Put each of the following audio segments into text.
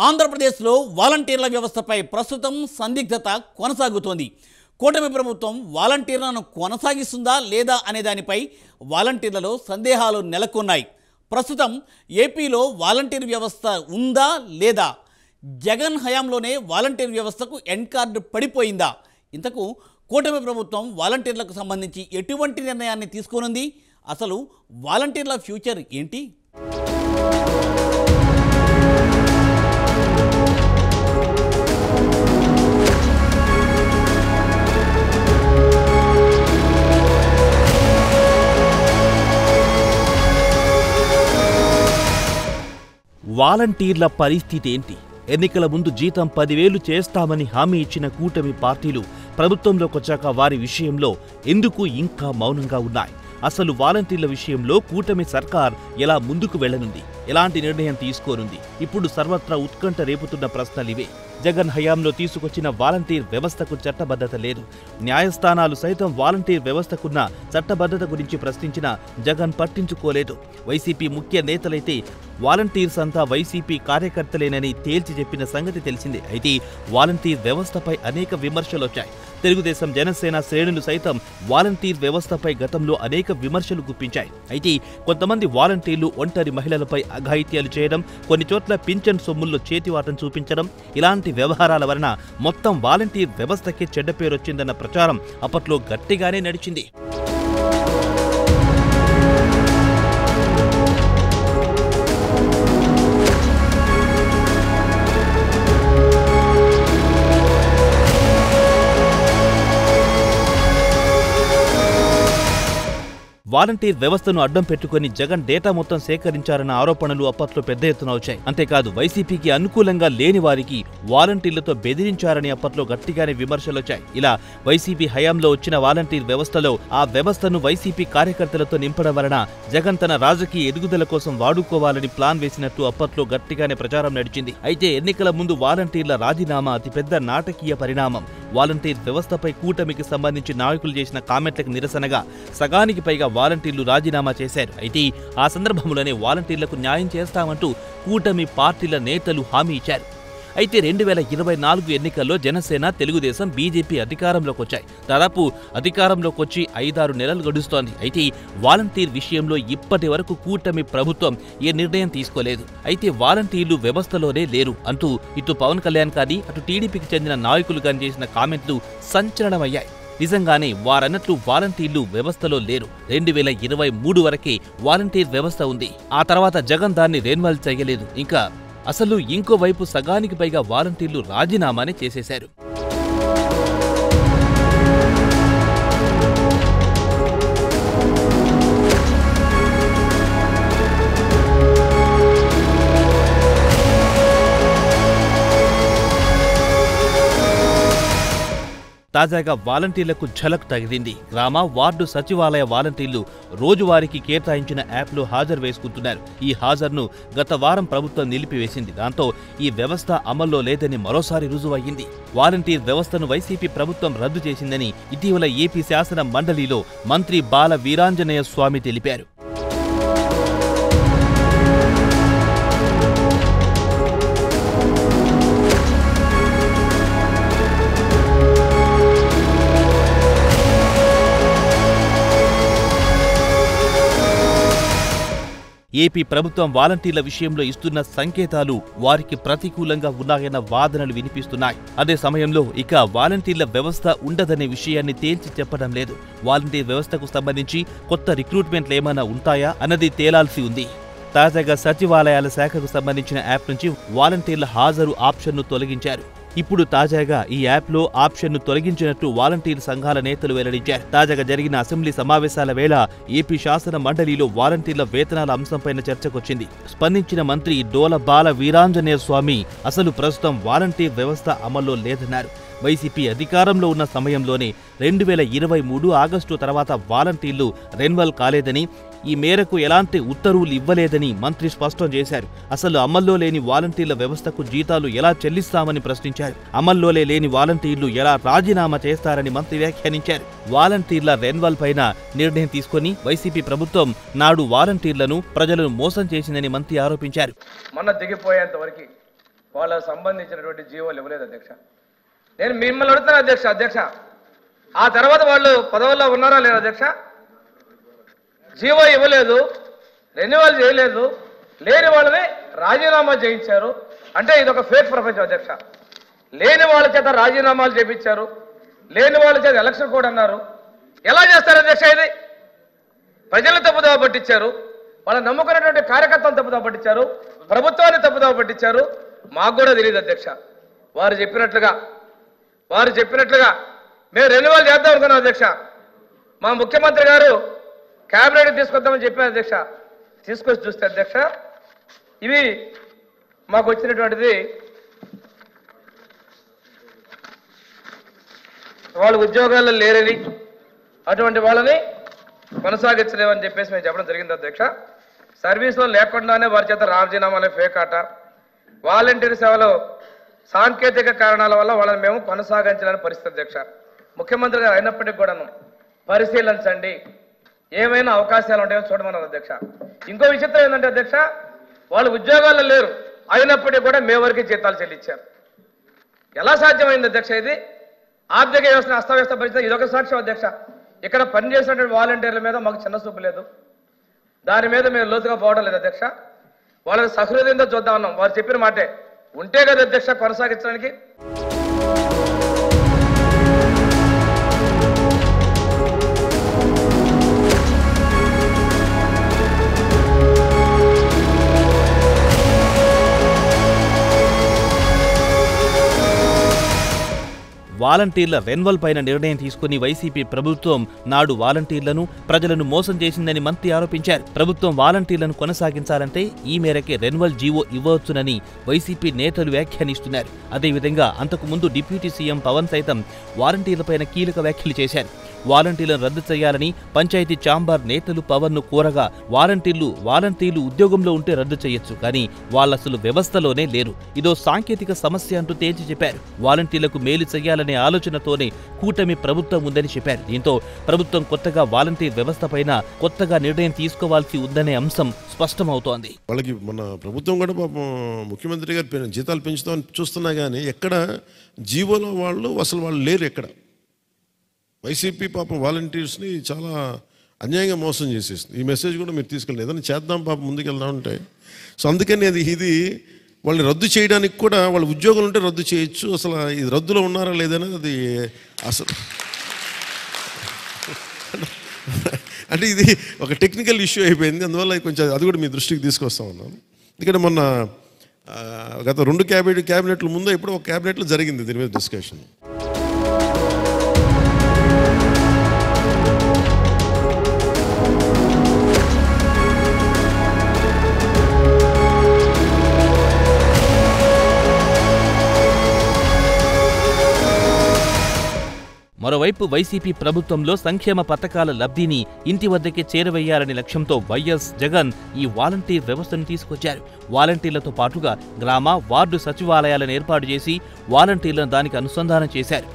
ఆంధ్రప్రదేశ్లో వాలంటీర్ల వ్యవస్థపై ప్రస్తుతం సందిగ్ధత కొనసాగుతోంది. కూటమి ప్రభుత్వం వాలంటీర్లను కొనసాగిస్తుందా లేదా అనే దానిపై వాలంటీర్లలో సందేహాలు నెలకొన్నాయి. ప్రస్తుతం ఏపీలో వాలంటీర్ వ్యవస్థ ఉందా లేదా? జగన్ హయాంలోనే వాలంటీర్ వ్యవస్థకు ఎండ్ కార్డు పడిపోయిందా? ఇంతకు కూటమి ప్రభుత్వం వాలంటీర్లకు సంబంధించి ఎటువంటి నిర్ణయాన్ని తీసుకోనుంది? అసలు వాలంటీర్ల ఫ్యూచర్ ఏంటి? వాలంటీర్ల పరిస్థితి ఏంటి? ఎన్నికల ముందు జీతం 10,000 చేస్తామని హామీ ఇచ్చిన కూటమి పార్టీలు ప్రభుత్వంలోకొచ్చాక వారి విషయంలో ఎందుకు ఇంకా మౌనంగా ఉన్నాయి? అసలు వాలంటీర్ల విషయంలో కూటమి సర్కార్ ఎలా ముందుకు వెళ్లనుంది? ఎలాంటి నిర్ణయం తీసుకోనుంది? ఇప్పుడు సర్వత్రా ఉత్కంఠ రేపుతున్న ప్రశ్నలివే. జగన్ హయాంలో తీసుకొచ్చిన వాలంటీర్ వ్యవస్థకు చట్టబద్ధత లేదు. న్యాయస్థానాలు సైతం వాలంటీర్ వ్యవస్థకున్న చట్టబద్ధత గురించి ప్రశ్నించినా జగన్ పట్టించుకోలేదు. వైసీపీ ముఖ్య నేతలైతే వాలంటీర్స్ అంతా వైసీపీ కార్యకర్తలేనని తేల్చి చెప్పిన సంగతి తెలిసిందే. అయితే వాలంటీర్ వ్యవస్థపై అనేక విమర్శలొచ్చాయి. తెలుగుదేశం, జనసేన శ్రేణులు సైతం వాలంటీర్ వ్యవస్థపై గతంలో అనేక విమర్శలు గుప్పించాయి. అయితే కొంతమంది వాలంటీర్లు ఒంటరి మహిళలపై అఘాయిత్యాలు చేయడం, కొన్ని చోట్ల పింఛన్ సొమ్ముల్లో చేతివాటం చూపించడం, ఇలాంటి వ్యవహారాల వలన మొత్తం వాలంటీర్ వ్యవస్థకే చెడ్డ పేరొచ్చిందన్న ప్రచారం అప్పట్లో గట్టిగానే నడిచింది. వాలంటీర్ వ్యవస్థను అడ్డం పెట్టుకుని జగన్ డేటా మొత్తం సేకరించారన్న ఆరోపణలు అప్పట్లో పెద్ద ఎత్తున వచ్చాయి. అంతేకాదు వైసీపీకి అనుకూలంగా లేని వారికి వాలంటీర్లతో బెదిరించారని అప్పట్లో గట్టిగానే విమర్శలొచ్చాయి. ఇలా వైసీపీ హయాంలో వచ్చిన వాలంటీర్ వ్యవస్థలో ఆ వ్యవస్థను వైసీపీ కార్యకర్తలతో నింపడం వలన జగన్ తన రాజకీయ ఎదుగుదల కోసం వాడుకోవాలని ప్లాన్ వేసినట్టు అప్పట్లో గట్టిగానే ప్రచారం నడిచింది. అయితే ఎన్నికల ముందు వాలంటీర్ల రాజీనామా అతిపెద్ద నాటకీయ పరిణామం. వాలంటీర్ వ్యవస్థపై కూటమికి సంబంధించి నాయకులు చేసిన కామెంట్లకు నిరసనగా సగానికి పైగా వాలంటీర్లు రాజీనామా చేశారు. అయితే ఆ సందర్భంలోనే వాలంటీర్లకు న్యాయం చేస్తామంటూ కూటమి పార్టీల నేతలు హామీ ఇచ్చారు. అయితే 2024 ఎన్నికల్లో జనసేన, తెలుగుదేశం, బీజేపీ అధికారంలోకి వచ్చాయి. దాదాపు అధికారంలోకి వచ్చి 5-6 నెలలు గడుస్తోంది. అయితే వాలంటీర్ విషయంలో ఇప్పటి వరకు కూటమి ప్రభుత్వం ఏ నిర్ణయం తీసుకోలేదు. అయితే వాలంటీర్లు వ్యవస్థలోనే లేరు అంటూ ఇటు పవన్ కళ్యాణ్ కానీ అటు టీడీపీకి చెందిన నాయకులు కానీ చేసిన కామెంట్లు సంచలనమయ్యాయి. నిజంగానే వారన్నట్లు వాలంటీర్లు వ్యవస్థలో లేరు. 2023 వరకే వాలంటీర్ వ్యవస్థ ఉంది. ఆ తర్వాత జగన్ దాన్ని రెన్యువల్ చేయలేదు. ఇంకా అసలు ఇంకోవైపు సగానికి పైగా వాలంటీర్లు రాజీనామానే చేసేశారు. తాజాగా వాలంటీర్లకు ఝలక్ తగిలింది. గ్రామ, వార్డు సచివాలయ వాలంటీర్లు రోజువారీకి కేటాయించిన యాప్లో హాజరు వేసుకుంటున్నారు. ఈ హాజరును గత వారం ప్రభుత్వం నిలిపివేసింది. దాంతో ఈ వ్యవస్థ అమల్లో లేదని మరోసారి రుజువయ్యింది. వాలంటీర్ వ్యవస్థను వైసీపీ ప్రభుత్వం రద్దు చేసిందని ఇటీవల ఏపీ శాసన మండలిలో మంత్రి బాల వీరాంజనేయ స్వామి తెలిపారు. ఏపీ ప్రభుత్వం వాలంటీర్ల విషయంలో ఇస్తున్న సంకేతాలు వారికి ప్రతికూలంగా ఉన్నాయన్న వాదనలు వినిపిస్తున్నాయి. అదే సమయంలో ఇక వాలంటీర్ల వ్యవస్థ ఉండదనే విషయాన్ని తేల్చి చెప్పడం లేదు. వాలంటీర్ వ్యవస్థకు సంబంధించి కొత్త రిక్రూట్మెంట్లు ఏమైనా ఉంటాయా అన్నది తేలాల్సి ఉంది. తాజాగా సచివాలయాల శాఖకు సంబంధించిన యాప్ నుంచి వాలంటీర్ల హాజరు ఆప్షన్ను తొలగించారు. ఇప్పుడు తాజాగా ఈ యాప్లో ఆప్షన్ను తొలగించినట్టు వాలంటీర్ సంఘాల నేతలు వెల్లడించారు. తాజాగా జరిగిన అసెంబ్లీ సమావేశాల వేళ ఏపీ శాసన మండలిలో వాలంటీర్ల వేతనాల అంశంపైన చర్చకొచ్చింది. స్పందించిన మంత్రి డోల బాల వీరాంజనేయ స్వామి అసలు ప్రస్తుతం వాలంటీర్ వ్యవస్థ అమల్లో లేదన్నారు. వైసీపీ అధికారంలో ఉన్న సమయంలోనే 2023 ఆగస్టు తర్వాత వాలంటీర్లు రెన్యువల్ కాలేదని, ఈ మేరకు ఎలాంటి ఉత్తర్వులు ఇవ్వలేదని మంత్రి స్పష్టం చేశారు. అసలు అమల్లో లేని వాలంటీర్ల వ్యవస్థకు జీతాలు ఎలా చెల్లిస్తామని ప్రశ్నించారు. అమల్లోనే లేని వాలంటీర్లు ఎలా రాజీనామా చేస్తారని మంత్రి వ్యాఖ్యానించారు. వాలంటీర్ల రెన్యువల్ పైన నిర్ణయం తీసుకుని వైసీపీ ప్రభుత్వం నాడు వాలంటీర్లను, ప్రజలను మోసం చేసిందని మంత్రి ఆరోపించారు. మొన్న దిగిపోయేంత వరకు వాళ్ళకు సంబంధించినటువంటి జీవోలు ఇవ్వలేదు అధ్యక్ష. నేను మిమ్మల్ని అడుగుతాను అధ్యక్ష, ఆ తర్వాత వాళ్ళు పదవుల్లో ఉన్నారా లేదా అధ్యక్ష? జీవో ఇవ్వలేదు, రెన్యువల్ చేయలేదు, లేని వాళ్ళని రాజీనామా చేయించారు. అంటే ఇది ఒక ఫేక్ ప్రపంచం అధ్యక్ష. లేని వాళ్ళ చేత రాజీనామాలు చేయించారు, లేని వాళ్ళ చేత ఎలక్షన్ కోడ్ అన్నారు. ఎలా చేస్తారు అధ్యక్ష? ఇది ప్రజలను తప్పుదోవ పట్టించారు, వాళ్ళని నమ్ముకున్నటువంటి కార్యకర్తలను తప్పుదోవ పట్టించారు, ప్రభుత్వాన్ని తప్పుదోవ పట్టించారు. మాకు కూడా తెలియదు అధ్యక్ష. వారు చెప్పినట్లుగా మేము రెన్యువల్ చేద్దాం అనుకున్నాం అధ్యక్ష. మా ముఖ్యమంత్రి గారు క్యాబినెట్ తీసుకొద్దామని చెప్పారు అధ్యక్ష. తీసుకొచ్చి చూస్తే అధ్యక్ష, ఇవి మాకు వచ్చినటువంటిది వాళ్ళు ఉద్యోగాల్లో లేరని, అటువంటి వాళ్ళని కొనసాగించలేమని చెప్పేసి మేము చెప్పడం జరిగింది అధ్యక్ష. సర్వీస్లో లేకుండానే వారి చేత రాజీనామాలే ఫేక్ ఆట. వాలంటీర్ సేవలో సాంకేతిక కారణాల వల్ల వాళ్ళని మేము కొనసాగించలేని పరిస్థితి అధ్యక్ష. ముఖ్యమంత్రి గారు అయినప్పటికీ కూడాను పరిశీలించండి, ఏమైనా అవకాశాలు ఉంటాయో చూడమన్నారు అధ్యక్ష. ఇంకో విచిత్రం ఏంటంటే అధ్యక్ష, వాళ్ళు ఉద్యోగాల్లో లేరు, అయినప్పటికీ కూడా మే వరకు జీతాలు చెల్లించారు. ఎలా సాధ్యమైంది అధ్యక్ష? ఇది ఆర్థిక వ్యవస్థను అస్తవ్యస్త పరిస్థితి. ఇదొక సాక్ష్యం అధ్యక్ష. ఇక్కడ పనిచేసినటువంటి వాలంటీర్ల మీద మాకు చిన్న చూపు లేదు, దాని మీద మేము లోతుగా పోవడం లేదు అధ్యక్ష. వాళ్ళని సహృదయంతో చూద్దాం అన్నాం. వారు చెప్పిన మాటే ఉంటే కదా అధ్యక్ష కొనసాగించడానికి. వాలంటీర్ల రెన్యువల్ పైన నిర్ణయం తీసుకుని వైసీపీ ప్రభుత్వం నాడు వాలంటీర్లను, ప్రజలను మోసం చేసిందని మంత్రి ఆరోపించారు. ప్రభుత్వం వాలంటీర్లను కొనసాగించాలంటే ఈ మేరకే రెన్యువల్ జీవో ఇవ్వవచ్చునని వైసీపీ నేతలు వ్యాఖ్యానిస్తున్నారు. అదేవిధంగా అంతకుముందు డిప్యూటీ సీఎం పవన్ సైతం వాలంటీర్లపైన కీలక వ్యాఖ్యలు చేశారు. వాలంటీర్లను రద్దు చేయాలని పంచాయతీ ఛాంబర్ నేతలు పవన్ను కోరగా వాలంటీర్లు ఉద్యోగంలో ఉంటే రద్దు చేయొచ్చు, కానీ వాళ్ళసలు వ్యవస్థలోనే లేరు, ఇదో సాంకేతిక సమస్య అంటూ తేల్చి చెప్పారు. వాలంటీర్లకు మేలు చేయాలనే ఆలోచనతోనే కూటమి ప్రభుత్వం ఉందని చెప్పారు. దీంతో ప్రభుత్వం కొత్తగా వాలంటీర్ వ్యవస్థపైన కొత్తగా నిర్ణయం తీసుకోవాల్సి ఉందనే అంశం స్పష్టమవుతోంది. వాళ్ళకి మన ప్రభుత్వం కూడా పాపం ముఖ్యమంత్రి గారు జీతాలు పెంచుతామని చూస్తున్నా కానీ ఎక్కడ జీవోలో అసలు వాళ్ళు లేరు. ఎక్కడ వైసీపీ పాపం వాలంటీర్స్ని చాలా అన్యాయంగా మోసం చేసేస్తుంది. ఈ మెసేజ్ కూడా మీరు తీసుకెళ్ళండి, ఏదైనా చేద్దాం పాపం ముందుకెళ్దాం అంటే. సో అందుకని ఇది వాళ్ళని రద్దు చేయడానికి కూడా వాళ్ళ ఉద్యోగులు ఉంటే రద్దు చేయొచ్చు, అసలు ఇది రద్దులో ఉన్నారా లేదనేది అది అసలు అంటే ఇది ఒక టెక్నికల్ ఇష్యూ అయిపోయింది. అందువల్ల కొంచెం అది కూడా మీ దృష్టికి తీసుకొస్తా ఉన్నాను. ఎందుకంటే మొన్న గత 2 క్యాబినెట్ల ముందు ఎప్పుడో ఒక క్యాబినెట్లో జరిగింది దీని మీద డిస్కషన్. మరోవైపు వైసీపీ ప్రభుత్వంలో సంక్షేమ పథకాల లబ్ధిని ఇంటి వద్దకే చేరవేయాలనే లక్ష్యంతో వైఎస్ జగన్ ఈ వాలంటీర్ వ్యవస్థను తీసుకొచ్చారు. వాలంటీర్లతో పాటుగా గ్రామ, వార్డు సచివాలయాలను ఏర్పాటు చేసి వాలంటీర్లను దానికి అనుసంధానం చేశారు.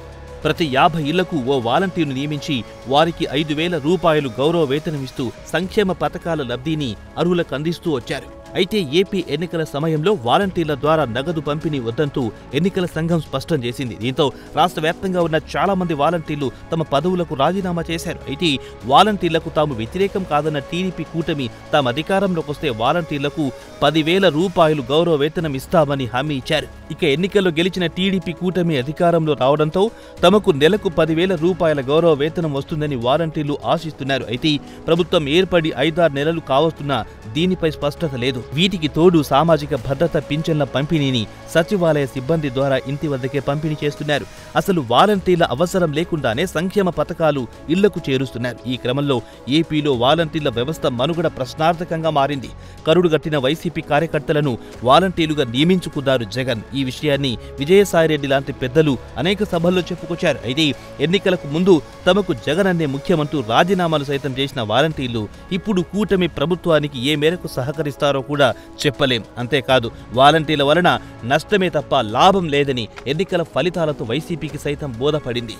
ప్రతి 50 ఇళ్లకు ఓ వాలంటీర్ను నియమించి వారికి 5,000 రూపాయలు గౌరవ వేతనమిస్తూ సంక్షేమ పథకాల లబ్ధిని అర్హులకు అందిస్తూ వచ్చారు. అయితే ఏపీ ఎన్నికల సమయంలో వాలంటీర్ల ద్వారా నగదు పంపిణీ వద్దంటూ ఎన్నికల సంఘం స్పష్టం చేసింది. దీంతో రాష్ట్ర వ్యాప్తంగా ఉన్న చాలా మంది వాలంటీర్లు తమ పదవులకు రాజీనామా చేశారు. అయితే వాలంటీర్లకు తాము వ్యతిరేకం కాదన్న టీడీపీ కూటమి తాము అధికారంలోకి వస్తే వాలంటీర్లకు 10,000 రూపాయలు గౌరవ వేతనం ఇస్తామని హామీ ఇచ్చారు. ఇక ఎన్నికల్లో గెలిచిన టీడీపీ కూటమి అధికారంలో రావడంతో తమకు నెలకు 10,000 రూపాయల గౌరవ వేతనం వస్తుందని వాలంటీర్లు ఆశిస్తున్నారు. అయితే ప్రభుత్వం ఏర్పడి 5-6 నెలలు కావస్తున్నా దీనిపై స్పష్టత లేదు. వీటికి తోడు సామాజిక భద్రత పింఛన్ల పంపిణీని సచివాలయ సిబ్బంది ద్వారా ఇంటి వద్దకే పంపిణీ చేస్తున్నారు. అసలు వాలంటీర్ల అవసరం లేకుండానే సంక్షేమ పథకాలు ఇళ్లకు చేరుస్తున్నారు. ఈ క్రమంలో ఏపీలో వాలంటీర్ల వ్యవస్థ మనుగడ ప్రశ్నార్థకంగా మారింది. కరుడుగట్టిన వైసీపీ కార్యకర్తలను వాలంటీర్లుగా నియమించుకున్నారు జగన్. ఈ విషయాన్ని విజయసాయిరెడ్డి లాంటి పెద్దలు అనేక సభల్లో చెప్పుకొచ్చారు. అయితే ఎన్నికలకు ముందు తమకు జగన్ అనే ముఖ్యమంటూ రాజీనామాలు సైతం చేసిన వాలంటీర్లు ఇప్పుడు కూటమి ప్రభుత్వానికి ఏ మేరకు సహకరిస్తారో కూడా చెప్పలేం. అంతేకాదు వాలంటీర్ల వలన నష్టమే తప్ప లాభం లేదని ఎన్నికల ఫలితాలతో వైసీపీకి సైతం బోధపడింది.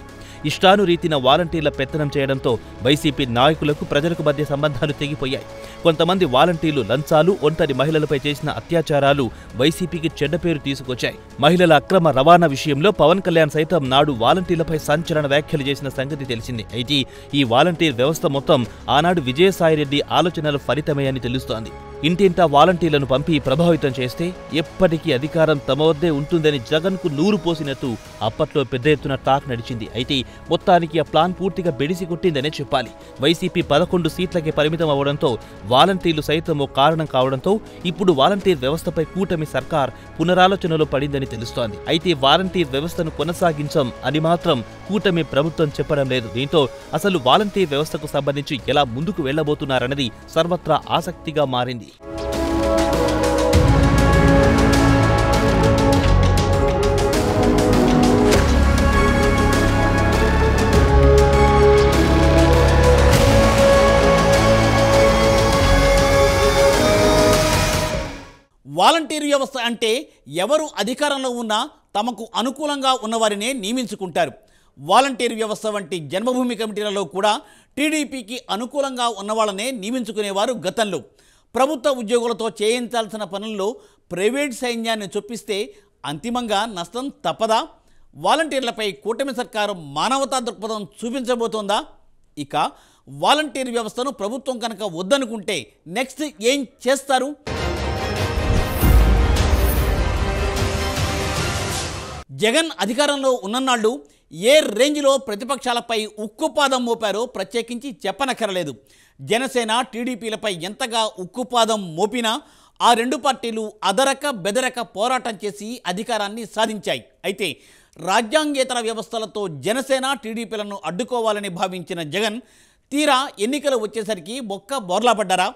ఇష్టానురీతిన వాలంటీర్ల పెత్తనం చేయడంతో వైసీపీ నాయకులకు ప్రజలకు మధ్య సంబంధాలు తెగిపోయాయి. కొంతమంది వాలంటీర్లు లంచాలు, ఒంటరి మహిళలపై చేసిన అత్యాచారాలు వైసీపీకి చెడ్డ పేరు తీసుకొచ్చాయి. మహిళల అక్రమ రవాణా విషయంలో పవన్ కళ్యాణ్ సైతం నాడు వాలంటీర్లపై సంచలన వ్యాఖ్యలు చేసిన సంగతి తెలిసింది. అయితే ఈ వాలంటీర్ వ్యవస్థ మొత్తం ఆనాడు విజయసాయిరెడ్డి ఆలోచనల ఫలితమే అని తెలుస్తోంది. ఇంటింటా వాలంటీర్లను పంపి ప్రభావితం చేస్తే ఎప్పటికీ అధికారం తమ వద్దే ఉంటుందని జగన్కు నూరు పోసినట్టు అప్పట్లో పెద్ద ఎత్తున టాక్ నడిచింది. అయితే మొత్తానికి ఆ ప్లాన్ పూర్తిగా బెడిసి కొట్టిందనే చెప్పాలి. వైసీపీ 11 సీట్లకే పరిమితం అవడంతో వాలంటీర్లు సైతం ఓ కారణం కావడంతో ఇప్పుడు వాలంటీర్ వ్యవస్థపై కూటమి సర్కార్ పునరాలోచనలో పడిందని తెలుస్తోంది. అయితే వాలంటీర్ వ్యవస్థను కొనసాగించం అని మాత్రం కూటమి ప్రభుత్వం చెప్పడం లేదు. దీంతో అసలు వాలంటీర్ వ్యవస్థకు సంబంధించి ఎలా ముందుకు వెళ్లబోతున్నారన్నది సర్వత్రా ఆసక్తిగా మారింది. వాలంటీర్ వ్యవస్థ అంటే ఎవరు అధికారంలో ఉన్నా తమకు అనుకూలంగా ఉన్నవారినే నియమించుకుంటారు. వాలంటీర్ వ్యవస్థ వంటి జన్మభూమి కమిటీలలో కూడా టీడీపీకి అనుకూలంగా ఉన్నవాళ్ళనే నియమించుకునేవారు గతంలో. ప్రభుత్వ ఉద్యోగులతో చేయించాల్సిన పనుల్లో ప్రైవేట్ సైన్యాన్ని చొప్పిస్తే అంతిమంగా నష్టం తప్పదా? వాలంటీర్లపై కూటమి సర్కారు మానవతా దృక్పథం చూపించబోతోందా? ఇక వాలంటీర్ వ్యవస్థను ప్రభుత్వం కనుక వద్దనుకుంటే నెక్స్ట్ ఏం చేస్తారు? జగన్ అధికారంలో ఉన్ననాళ్ళు ఏ రేంజ్లో ప్రతిపక్షాలపై ఉక్కుపాదం మోపారో ప్రత్యేకించి చెప్పనక్కరలేదు. జనసేన టీడీపీలపై ఎంతగా ఉక్కుపాదం మోపినా ఆ రెండు పార్టీలు అదరక బెదరక పోరాటం చేసి అధికారాన్ని సాధించాయి. అయితే రాజ్యాంగేతర వ్యవస్థలతో జనసేన టీడీపీలను అడ్డుకోవాలని భావించిన జగన్ తీరా ఎన్నికలు వచ్చేసరికి బొక్క బోర్లాపడ్డారా?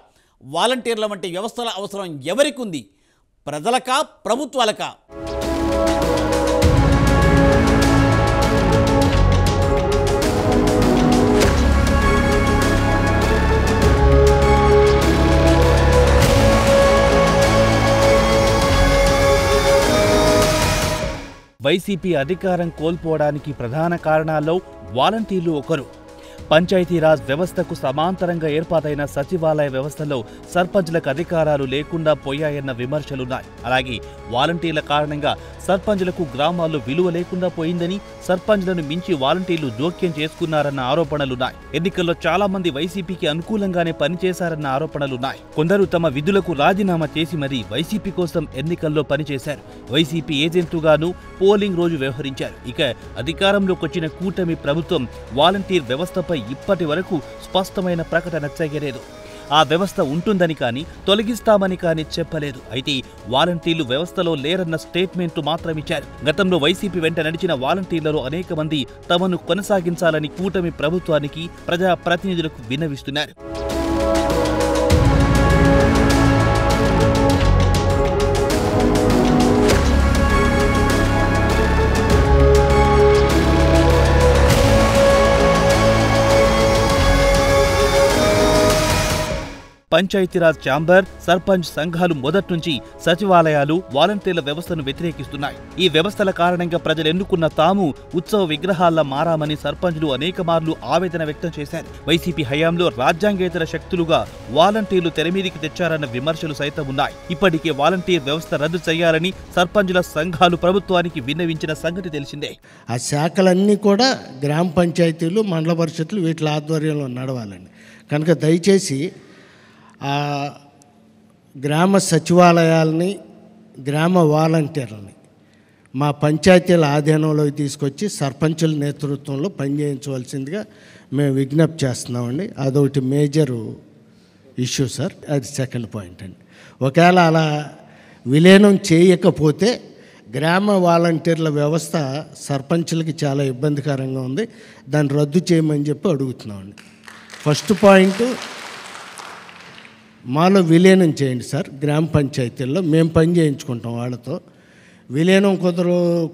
వాలంటీర్ల వంటి వ్యవస్థల అవసరం ఎవరికి ఉంది? ప్రజలకా ప్రభుత్వాలకా? వైసీపీ అధికారం కోల్పోవడానికి ప్రధాన కారణాల్లో వాలంటీర్లు ఒకరు. పంచాయతీరాజ్ వ్యవస్థకు సమాంతరంగా ఏర్పాటైన సచివాలయ వ్యవస్థలో సర్పంచ్లకు అధికారాలు లేకుండా పోయాయన్న విమర్శలున్నాయి. అలాగే వాలంటీర్ల కారణంగా సర్పంచ్లకు గ్రామాల్లో విలువ లేకుండా పోయిందని, సర్పంచ్లను మించి వాలంటీర్లు జోక్యం చేసుకున్నారన్న ఆరోపణలున్నాయి. ఎన్నికల్లో చాలా మంది వైసీపీకి అనుకూలంగానే పనిచేశారన్న ఆరోపణలున్నాయి. కొందరు తమ విధులకు రాజీనామా చేసి మరీ వైసీపీ కోసం ఎన్నికల్లో పనిచేశారు. వైసీపీ ఏజెంట్లుగాను పోలింగ్ రోజు వ్యవహరించారు. ఇక అధికారంలోకి వచ్చిన కూటమి ప్రభుత్వం వాలంటీర్ వ్యవస్థపై ఇప్పటి వరకు స్పష్టమైన ప్రకటన చేయలేదు. ఆ వ్యవస్థ ఉంటుందని కానీ తొలగిస్తామని కానీ చెప్పలేదు. అయితే వాలంటీర్లు వ్యవస్థలో లేరన్న స్టేట్మెంట్ మాత్రం ఇచ్చారు. గతంలో వైసీపీ వెంట నడిచిన వాలంటీర్లలో అనేక మంది తమను కొనసాగించాలని కూటమి ప్రభుత్వానికి, ప్రజా ప్రతినిధులకు విన్నవిస్తున్నారు. పంచాయతీరాజ్ ఛాంబర్, సర్పంచ్ సంఘాలు మొదటి నుంచి సచివాలయాలు, వాలంటీర్ల వ్యవస్థను వ్యతిరేకిస్తున్నాయి. ఈ వ్యవస్థల కారణంగా ప్రజలు ఎన్నుకున్న తాము ఉత్సవ విగ్రహాల్లా మారామని సర్పంచ్లు అనేక మార్లు ఆవేదన వ్యక్తం చేశారు. వైసీపీ హయాంలో రాజ్యాంగేతర శక్తులుగా వాలంటీర్లు తెరమీదికి తెచ్చారన్న విమర్శలు సైతం ఉన్నాయి. ఇప్పటికే వాలంటీర్ వ్యవస్థ రద్దు చేయాలని సర్పంచుల సంఘాలు ప్రభుత్వానికి విన్నవించిన సంగతి తెలిసిందే. ఆ శాఖలన్నీ కూడా గ్రామ పంచాయతీలు, మండల పరిషత్లు వీటి ఆధ్వర్యంలో నడవాలండి. కనుక దయచేసి ఆ గ్రామ సచివాలయాల్ని, గ్రామ వాలంటీర్లని మా పంచాయతీల ఆధీనంలోకి తీసుకొచ్చి సర్పంచుల నేతృత్వంలో పనిచేయించవలసిందిగా మేము విజ్ఞప్తి చేస్తున్నామండి. అదొకటి మేజరు ఇష్యూ సార్. అది సెకండ్ పాయింట్ అండి. ఒకవేళ అలా విలీనం చేయకపోతే గ్రామ వాలంటీర్ల వ్యవస్థ సర్పంచులకి చాలా ఇబ్బందికరంగా ఉంది. దాన్ని రద్దు చేయమని చెప్పి అడుగుతున్నామండి. ఫస్ట్ పాయింట్, మాలో విలీనం చేయండి సార్. గ్రామ పంచాయతీల్లో మేము పని చేయించుకుంటాం వాళ్ళతో. విలీనం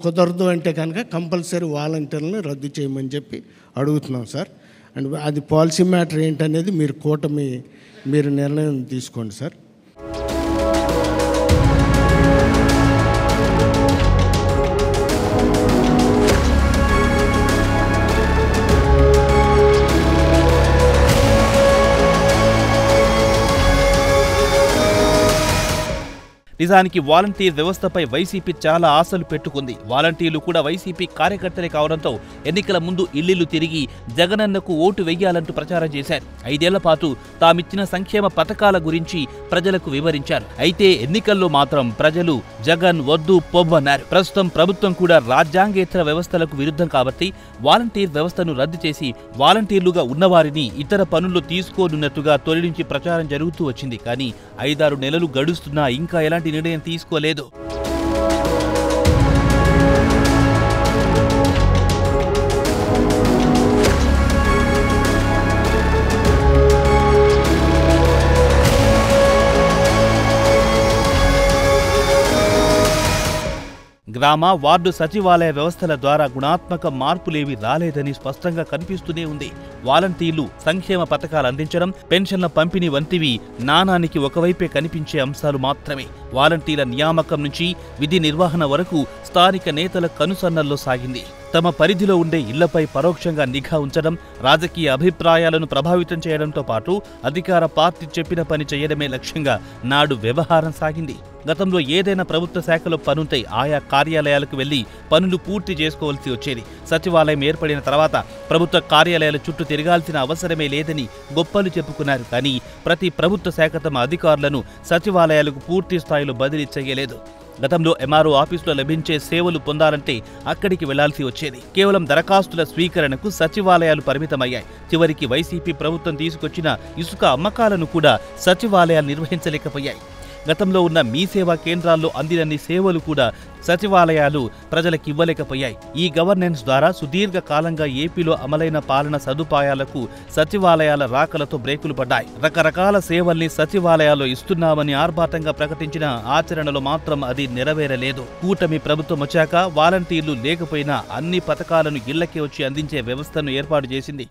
కుదరదు అంటే కనుక కంపల్సరీ వాలంటీర్లను రద్దు చేయమని చెప్పి అడుగుతున్నాం సార్. అండ్ అది పాలసీ మ్యాటర్ ఏంటనేది మీరు నిర్ణయం తీసుకోండి సార్. నిజానికి వాలంటీర్ వ్యవస్థపై వైసీపీ చాలా ఆశలు పెట్టుకుంది. వాలంటీర్లు కూడా వైసీపీ కార్యకర్తలే కావడంతో ఎన్నికల ముందు ఇళ్లిళ్లు తిరిగి జగనన్నకు ఓటు వెయ్యాలంటూ ప్రచారం చేశారు. 5 ఏళ్ల పాటు తామిచ్చిన సంక్షేమ పథకాల గురించి ప్రజలకు వివరించారు. అయితే ఎన్నికల్లో మాత్రం ప్రజలు జగన్ వద్దు పొమ్మన్నారు. ప్రస్తుతం ప్రభుత్వం కూడా రాజ్యాంగేతర వ్యవస్థలకు విరుద్ధం కాబట్టి వాలంటీర్ వ్యవస్థను రద్దు చేసి వాలంటీర్లుగా ఉన్నవారిని ఇతర పనుల్లో తీసుకోనున్నట్టుగా తొలి నుంచి ప్రచారం జరుగుతూ వచ్చింది. కానీ 5-6 నెలలు గడుస్తున్నా ఇంకా ఎలాంటి నిర్ణయం తీసుకోలేదు. గ్రామ వార్డు సచివాలయ వ్యవస్థల ద్వారా గుణాత్మక మార్పులేవి రాలేదని స్పష్టంగా కనిపిస్తూనే ఉంది. వాలంటీర్లు సంక్షేమ పథకాలు అందించడం, పెన్షన్ల పంపిణీ వంటివి నాణానికి ఒకవైపే కనిపించే అంశాలు మాత్రమే. వాలంటీర్ల నియామకం నుంచి విధి నిర్వహణ వరకు స్థానిక నేతల కనుసన్నల్లో సాగింది. తమ పరిధిలో ఉండే ఇళ్లపై పరోక్షంగా నిఘా ఉంచడం, రాజకీయ అభిప్రాయాలను ప్రభావితం చేయడంతో పాటు అధికార పార్టీ చెప్పిన పని చేయడమే లక్ష్యంగా నాడు వ్యవహారం సాగింది. గతంలో ఏదైనా ప్రభుత్వ శాఖలో పనుంటే ఆయా కార్యాలయాలకు వెళ్లి పనులు పూర్తి చేసుకోవాల్సి వచ్చేది. సచివాలయం ఏర్పడిన తర్వాత ప్రభుత్వ కార్యాలయాల చుట్టూ తిరగాల్సిన అవసరమే లేదని గొప్పలు చెప్పుకున్నారు. కానీ ప్రతి ప్రభుత్వ శాఖ తమ అధికారులను సచివాలయాలకు పూర్తి స్థాయిలో బదిలీ చేయలేదు. గతంలో ఎంఆర్ఓ ఆఫీసులో లభించే సేవలు పొందాలంటే అక్కడికి వెళ్లాల్సి వచ్చేది. కేవలం దరఖాస్తుల స్వీకరణకు సచివాలయాలు పరిమితమయ్యాయి. చివరికి వైసీపీ ప్రభుత్వం తీసుకొచ్చిన ఇసుక అమ్మకాలను కూడా సచివాలయాలు నిర్వహించలేకపోయాయి. గతంలో ఉన్న మీ సేవా కేంద్రాల్లో అందినన్ని సేవలు కూడా సచివాలయాలు ప్రజలకు ఇవ్వలేకపోయాయి. ఈ గవర్నెన్స్ ద్వారా సుదీర్ఘ కాలంగా ఏపీలో అమలైన పాలన సదుపాయాలకు సచివాలయాల రాకలతో బ్రేకులు పడ్డాయి. రకరకాల సేవల్ని సచివాలయాల్లో ఇస్తున్నామని ఆర్భాటంగా ప్రకటించిన ఆచరణలో మాత్రం అది నెరవేరలేదు. కూటమి ప్రభుత్వం వచ్చాక వాలంటీర్లు లేకపోయినా అన్ని పథకాలను ఇళ్లకే వచ్చి అందించే వ్యవస్థను ఏర్పాటు చేసింది.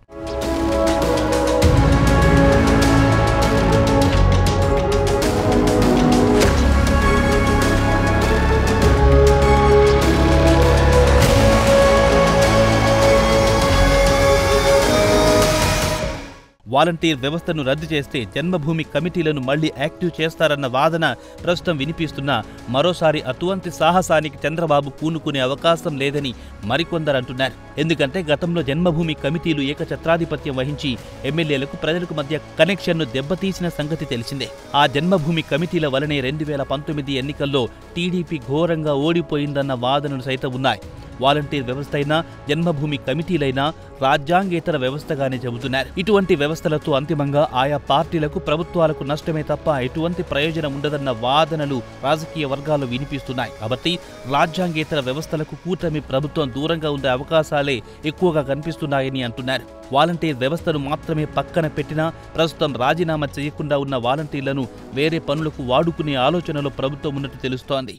వాలంటీర్ వ్యవస్థను రద్దు చేస్తే జన్మభూమి కమిటీలను మళ్లీ యాక్టివ్ చేస్తారన్న వాదన ప్రస్తుతం వినిపిస్తున్నా మరోసారి అటువంటి సాహసానికి చంద్రబాబు పూనుకునే అవకాశం లేదని మరికొందరు అంటున్నారు. ఎందుకంటే గతంలో జన్మభూమి కమిటీలు ఏకఛత్రాధిపత్యం వహించి ఎమ్మెల్యేలకు ప్రజలకు మధ్య కనెక్షన్ను దెబ్బతీసిన సంగతి తెలిసిందే. ఆ జన్మభూమి కమిటీల వలనే 2019 ఎన్నికల్లో టీడీపీ ఘోరంగా ఓడిపోయిందన్న వాదనలు సైతం ఉన్నాయి. వాలంటీర్ వ్యవస్థ అయినా జన్మభూమి కమిటీలైనా రాజ్యాంగేతర వ్యవస్థగానే చెబుతున్నారు. ఇటువంటి వ్యవస్థలతో అంతిమంగా ఆయా పార్టీలకు ప్రభుత్వాలకు నష్టమే తప్ప ఎటువంటి ప్రయోజనం ఉండదన్న వాదనలు రాజకీయ వర్గాల్లో వినిపిస్తున్నాయి. కాబట్టి రాజ్యాంగేతర వ్యవస్థలకు కూటమి ప్రభుత్వం దూరంగా ఉండే అవకాశాలే ఎక్కువగా కనిపిస్తున్నాయని అంటున్నారు. వాలంటీర్ వ్యవస్థను మాత్రమే పక్కన పెట్టినా ప్రస్తుతం రాజీనామా చేయకుండా ఉన్న వాలంటీర్లను వేరే పనులకు వాడుకునే ఆలోచనలో ప్రభుత్వం ఉన్నట్టు తెలుస్తోంది.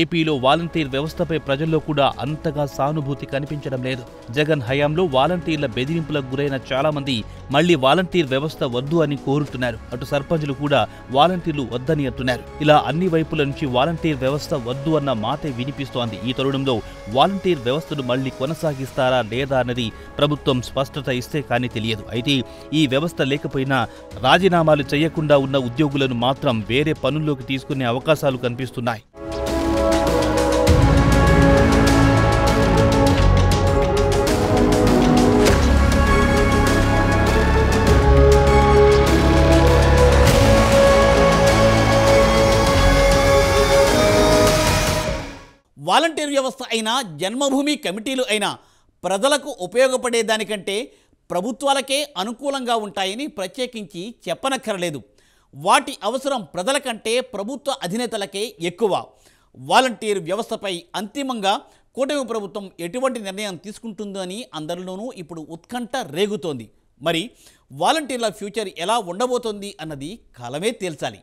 ఏపీలో వాలంటీర్ వ్యవస్థపై ప్రజల్లో కూడా అంతగా సానుభూతి కనిపించడం లేదు. జగన్ హయాంలో వాలంటీర్ల బెదిరింపులకు గురైన చాలా మంది మళ్లీ వాలంటీర్ వ్యవస్థ వద్దు అని కోరుతున్నారు. అటు సర్పంచులు కూడా వాలంటీర్లు వద్దని అంటున్నారు. ఇలా అన్ని వైపుల నుంచి వాలంటీర్ వ్యవస్థ వద్దు అన్న మాటే వినిపిస్తోంది. ఈ తరుణంలో వాలంటీర్ వ్యవస్థను మళ్లీ కొనసాగిస్తారా లేదా అన్నది ప్రభుత్వం స్పష్టత ఇస్తే కానీ తెలియదు. అయితే ఈ వ్యవస్థ లేకపోయినా రాజీనామాలు చేయకుండా ఉన్న ఉద్యోగులను మాత్రం వేరే పనుల్లోకి తీసుకునే అవకాశాలు కనిపిస్తున్నాయి. వాలంటీర్ వ్యవస్థ అయినా జన్మభూమి కమిటీలు అయినా ప్రజలకు ఉపయోగపడేదానికంటే ప్రభుత్వాలకే అనుకూలంగా ఉంటాయని ప్రత్యేకించి చెప్పనక్కర్లేదు. వాటి అవసరం ప్రజల కంటే ప్రభుత్వ అధినేతలకే ఎక్కువ. వాలంటీర్ వ్యవస్థపై అంతిమంగా కూటమి ప్రభుత్వం ఎటువంటి నిర్ణయం తీసుకుంటుందని అందరిలోనూ ఇప్పుడు ఉత్కంఠ రేగుతోంది. మరి వాలంటీర్ల ఫ్యూచర్ ఎలా ఉండబోతోంది అన్నది కాలమే తేల్చాలి.